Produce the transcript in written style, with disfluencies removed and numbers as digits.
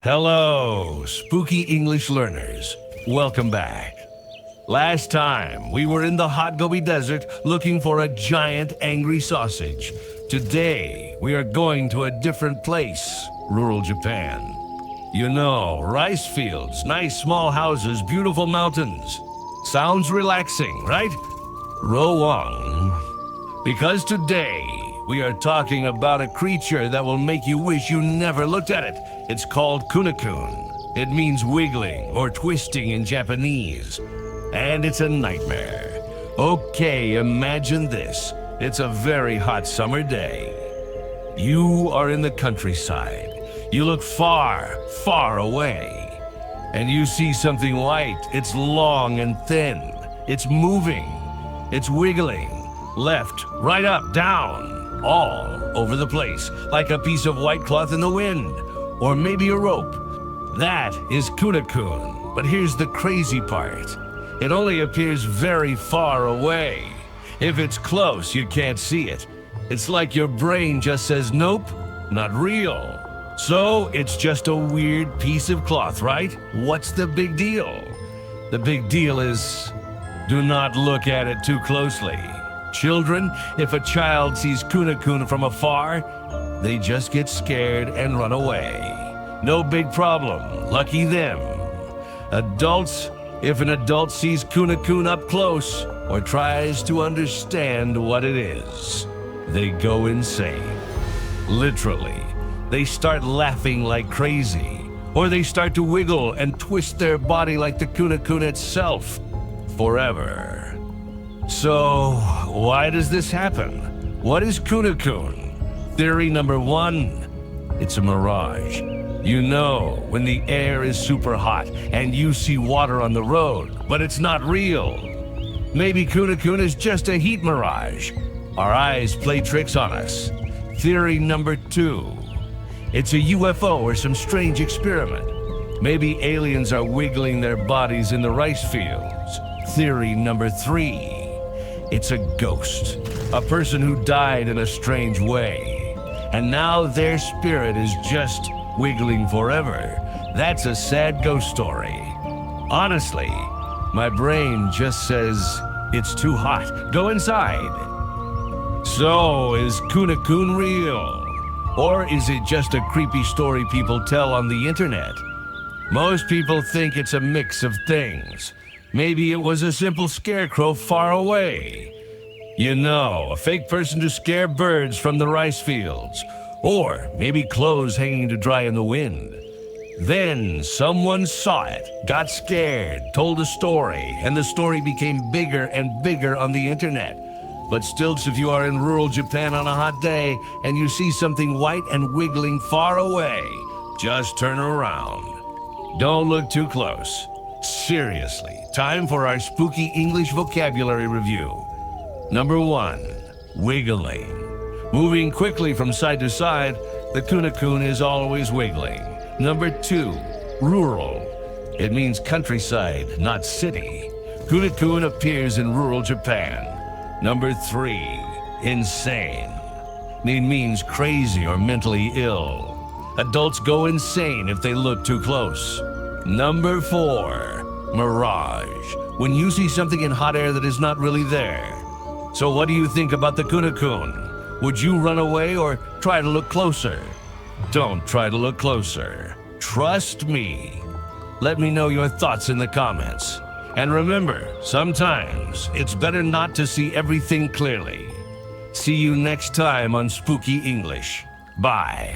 Hello, spooky English learners. Welcome back. Last time, we were in the hot Gobi Desert looking for a giant angry sausage. Today, we are going to a different place, rural Japan. You know, rice fields, nice small houses, beautiful mountains. Sounds relaxing, right? Row on. Because today, we are talking about a creature that will make you wish you never looked at it. It's called Kunekune. It means wiggling or twisting in Japanese. And it's a nightmare. Okay, imagine this. It's a very hot summer day. You are in the countryside. You look far, far away. And you see something white. It's long and thin. It's moving. It's wiggling. Left, right up, down. All over the place, like a piece of white cloth in the wind, or maybe a rope. That is Kunekune. But here's the crazy part. It only appears very far away. If it's close, you can't see it. It's like your brain just says, nope, not real. So it's just a weird piece of cloth, right? What's the big deal? The big deal is, do not look at it too closely. Children, if a child sees Kunekune from afar, they just get scared and run away. No big problem, lucky them. Adults, if an adult sees Kunekune up close or tries to understand what it is, they go insane. Literally, they start laughing like crazy, or they start to wiggle and twist their body like the Kunekune itself, forever. So, why does this happen? What is Kunekune? Theory number one, it's a mirage. You know, when the air is super hot and you see water on the road, but it's not real. Maybe Kunekune is just a heat mirage. Our eyes play tricks on us. Theory number two, it's a UFO or some strange experiment. Maybe aliens are wiggling their bodies in the rice fields. Theory number three, it's a ghost, a person who died in a strange way, and now their spirit is just wiggling forever. That's a sad ghost story. Honestly, my brain just says, it's too hot, go inside. So, is Kunekune real? Or is it just a creepy story people tell on the internet? Most people think it's a mix of things. Maybe it was a simple scarecrow far away. You know, a fake person to scare birds from the rice fields. Or maybe clothes hanging to dry in the wind. Then someone saw it, got scared, told a story, and the story became bigger and bigger on the internet. But still, if you are in rural Japan on a hot day and you see something white and wiggling far away, just turn around. Don't look too close. Seriously, time for our spooky English vocabulary review. Number one, wiggling. Moving quickly from side to side, the Kunekune is always wiggling. Number two, rural. It means countryside, not city. Kunekune appears in rural Japan. Number three, insane. It means crazy or mentally ill. Adults go insane if they look too close. Number four, mirage. When you see something in hot air that is not really there. So what do you think about the Kunekune? Would you run away or try to look closer? Don't try to look closer. Trust me. Let me know your thoughts in the comments. And remember, sometimes it's better not to see everything clearly. See you next time on Spooky English. Bye.